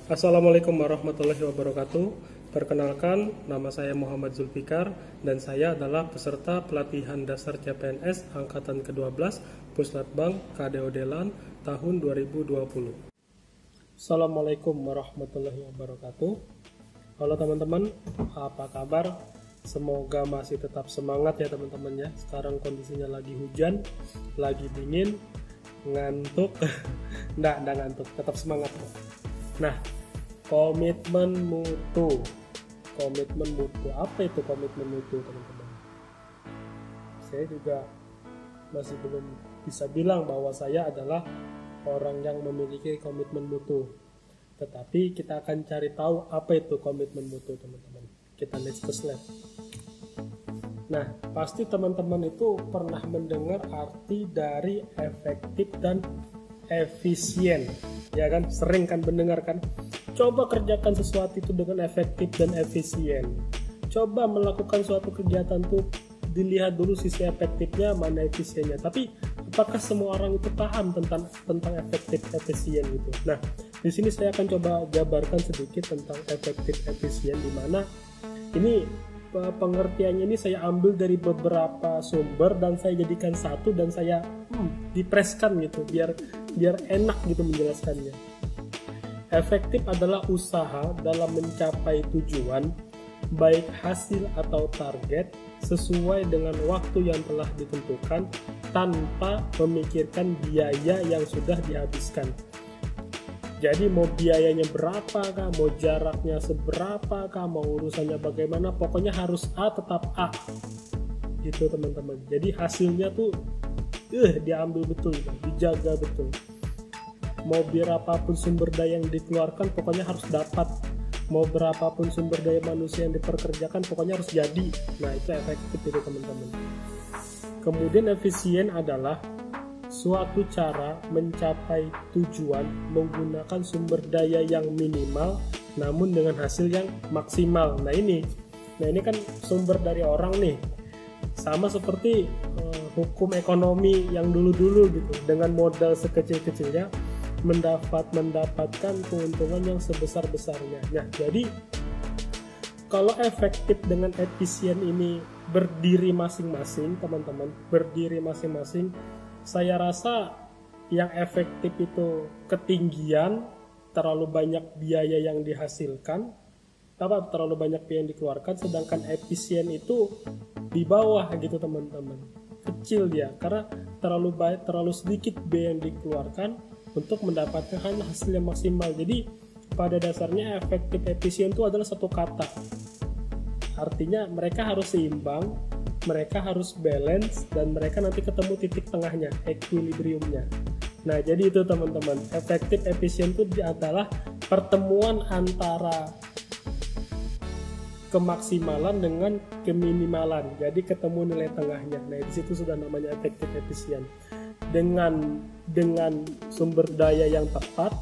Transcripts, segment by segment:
Assalamualaikum warahmatullahi wabarakatuh. Perkenalkan, nama saya Muhammad Zulfikar dan saya adalah peserta pelatihan dasar CPNS Angkatan ke-12 Puslatbang KDO Delan tahun 2020. Assalamualaikum warahmatullahi wabarakatuh. Halo teman-teman, apa kabar? Semoga masih tetap semangat ya teman-teman ya. Sekarang kondisinya lagi hujan, lagi dingin, ngantuk. Nggak ngantuk, tetap semangat kok. Nah, komitmen mutu. Apa itu komitmen mutu, teman-teman? Saya juga masih belum bisa bilang bahwa saya adalah orang yang memiliki komitmen mutu. Tetapi kita akan cari tahu apa itu komitmen mutu, teman-teman. Kita let's go slide. Nah, pasti teman-teman itu pernah mendengar arti dari efektif dan efisien, ya kan? Sering kan mendengar kan? Coba kerjakan sesuatu itu dengan efektif dan efisien. Coba melakukan suatu kegiatan tuh dilihat dulu sisi efektifnya, mana efisiennya. Tapi apakah semua orang itu paham tentang efektif efisien gitu? Nah, di sini saya akan coba jabarkan sedikit tentang efektif efisien, di mana ini pengertiannya ini saya ambil dari beberapa sumber dan saya jadikan satu dan saya dipreskan gitu biar enak gitu menjelaskannya. Efektif adalah usaha dalam mencapai tujuan, baik hasil atau target, sesuai dengan waktu yang telah ditentukan tanpa memikirkan biaya yang sudah dihabiskan. Jadi mau biayanya berapa kah, mau jaraknya seberapa kah, mau urusannya bagaimana, pokoknya harus A tetap A gitu teman-teman. Jadi hasilnya tuh diambil betul, dijaga betul. Mau berapapun sumber daya yang dikeluarkan pokoknya harus dapat. Mau berapapun sumber daya manusia yang diperkerjakan pokoknya harus jadi. Nah, itu efektif itu teman-teman. Kemudian efisien adalah suatu cara mencapai tujuan menggunakan sumber daya yang minimal namun dengan hasil yang maksimal. Nah ini kan sumber dari orang nih, sama seperti hukum ekonomi yang dulu-dulu gitu, dengan modal sekecil-kecilnya mendapatkan keuntungan yang sebesar-besarnya. Nah, jadi kalau efektif dengan efisien ini berdiri masing-masing teman-teman, berdiri masing-masing. Saya rasa yang efektif itu ketinggian, terlalu banyak biaya yang dihasilkan, terlalu banyak biaya yang dikeluarkan, sedangkan efisien itu di bawah gitu teman-teman, kecil dia, karena terlalu sedikit biaya yang dikeluarkan untuk mendapatkan hasil yang maksimal. Jadi pada dasarnya efektif efisien itu adalah satu kata, artinya mereka harus seimbang, mereka harus balance, dan mereka nanti ketemu titik tengahnya, equilibriumnya. Nah, jadi itu teman-teman, efektif efisien itu adalah pertemuan antara kemaksimalan dengan keminimalan. Jadi ketemu nilai tengahnya. Nah, di situ sudah namanya efektif efisien. Dengan sumber daya yang tepat,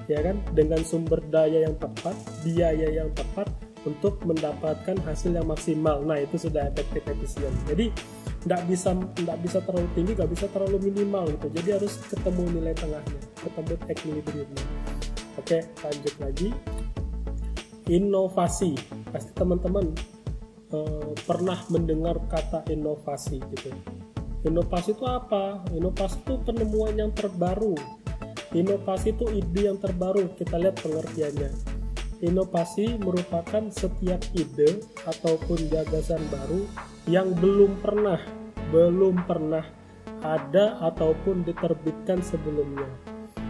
ya kan? Dengan sumber daya yang tepat, biaya yang tepat, untuk mendapatkan hasil yang maksimal. Nah, itu sudah efektif efisien. Jadi nggak bisa terlalu tinggi, nggak bisa terlalu minimal gitu. Jadi harus ketemu nilai tengahnya, ketemu equilibriumnya. Oke, lanjut lagi. Inovasi. Pasti teman-teman pernah mendengar kata inovasi gitu. Inovasi itu apa? Inovasi itu penemuan yang terbaru. Inovasi itu ide yang terbaru. Kita lihat pengertiannya. Inovasi merupakan setiap ide ataupun gagasan baru yang belum pernah ada ataupun diterbitkan sebelumnya.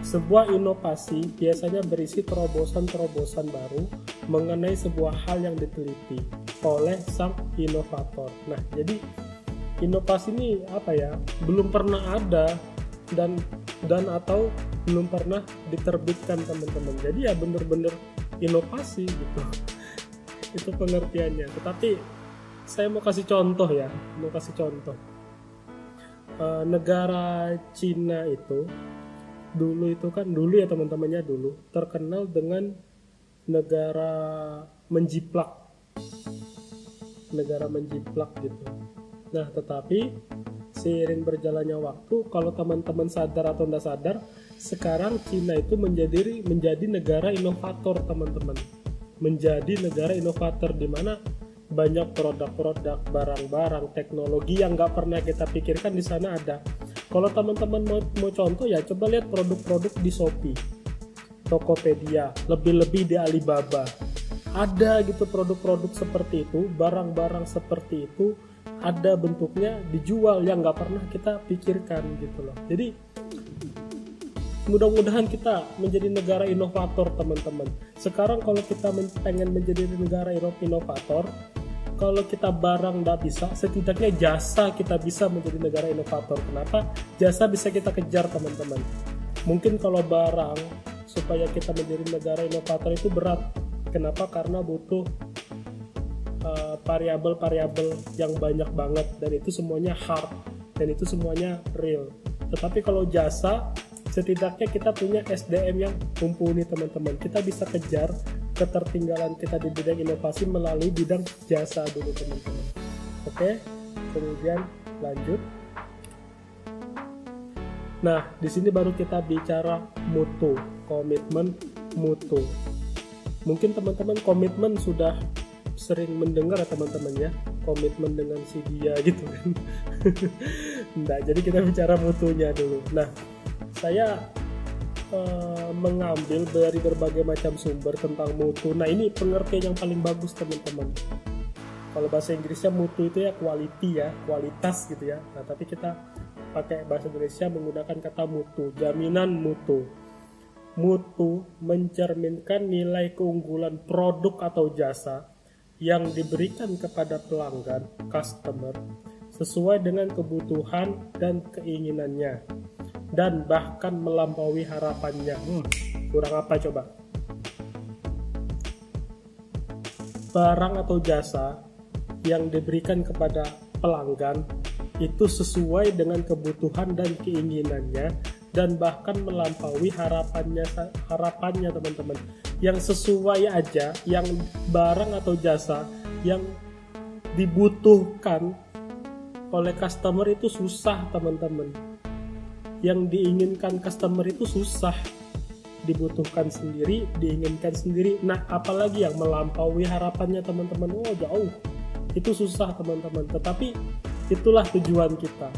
Sebuah inovasi biasanya berisi terobosan-terobosan baru mengenai sebuah hal yang diteliti oleh sang inovator. Nah, jadi inovasi ini apa ya? Belum pernah ada dan atau belum pernah diterbitkan teman-teman. Jadi ya bener-bener inovasi gitu. Itu pengertiannya. Tetapi saya mau kasih contoh ya, negara Cina itu dulu ya teman-temannya, dulu terkenal dengan negara menjiplak gitu. Nah, tetapi seiring berjalannya waktu, kalau teman-teman sadar atau tidak sadar, sekarang Cina itu menjadi negara inovator, teman-teman. Menjadi negara inovator di mana banyak produk-produk, barang-barang, teknologi yang nggak pernah kita pikirkan di sana ada. Kalau teman-teman mau contoh ya, coba lihat produk-produk di Shopee, Tokopedia, lebih-lebih di Alibaba. Ada gitu produk-produk seperti itu, barang-barang seperti itu, ada bentuknya dijual yang nggak pernah kita pikirkan gitu loh. Jadi mudah-mudahan kita menjadi negara inovator, teman-teman. Sekarang kalau kita pengen menjadi negara inovator, kalau kita barang nggak bisa, setidaknya jasa kita bisa menjadi negara inovator. Kenapa? Jasa bisa kita kejar, teman-teman. Mungkin kalau barang, supaya kita menjadi negara inovator itu berat. Kenapa? Karena butuh variabel-variabel yang banyak banget, dan itu semuanya hard, dan itu semuanya real. Tetapi kalau jasa, setidaknya kita punya SDM yang mumpuni, teman-teman. Kita bisa kejar ketertinggalan kita di bidang inovasi melalui bidang jasa dulu, teman-teman. Oke, kemudian lanjut. Nah, di sini baru kita bicara mutu, komitmen mutu. Mungkin teman-teman komitmen sudah sering mendengar ya, teman-teman ya, komitmen dengan si dia gitu kan. Nah, jadi kita bicara mutunya dulu. Nah, saya mengambil dari berbagai macam sumber tentang mutu. Nah, ini pengertian yang paling bagus, teman-teman. Kalau bahasa Inggrisnya mutu itu ya quality ya, kualitas gitu ya. Nah, tapi kita pakai bahasa Indonesia menggunakan kata mutu, jaminan mutu. Mutu mencerminkan nilai keunggulan produk atau jasa yang diberikan kepada pelanggan, customer, sesuai dengan kebutuhan dan keinginannya, dan bahkan melampaui harapannya. Kurang apa coba? Barang atau jasa yang diberikan kepada pelanggan itu sesuai dengan kebutuhan dan keinginannya, dan bahkan melampaui harapannya, teman-teman. Yang sesuai aja, yang barang atau jasa yang dibutuhkan oleh customer itu susah, teman-teman. Yang diinginkan customer itu susah, dibutuhkan sendiri, diinginkan sendiri. Nah, apalagi yang melampaui harapannya, teman-teman, jauh. Itu susah, teman-teman. Tetapi itulah tujuan kita,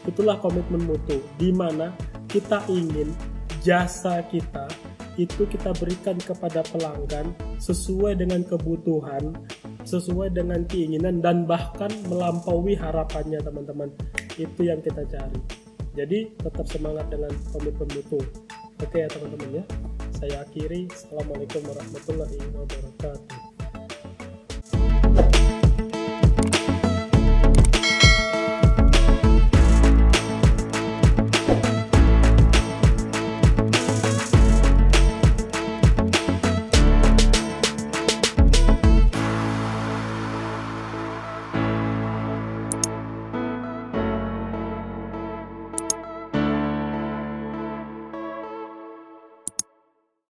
itulah komitmen mutu, di mana kita ingin jasa kita itu kita berikan kepada pelanggan sesuai dengan kebutuhan, sesuai dengan keinginan, dan bahkan melampaui harapannya, teman-teman. Itu yang kita cari. Jadi tetap semangat dengan komitmen mutu. Oke ya, teman-teman ya. Saya akhiri. Assalamualaikum warahmatullahi wabarakatuh.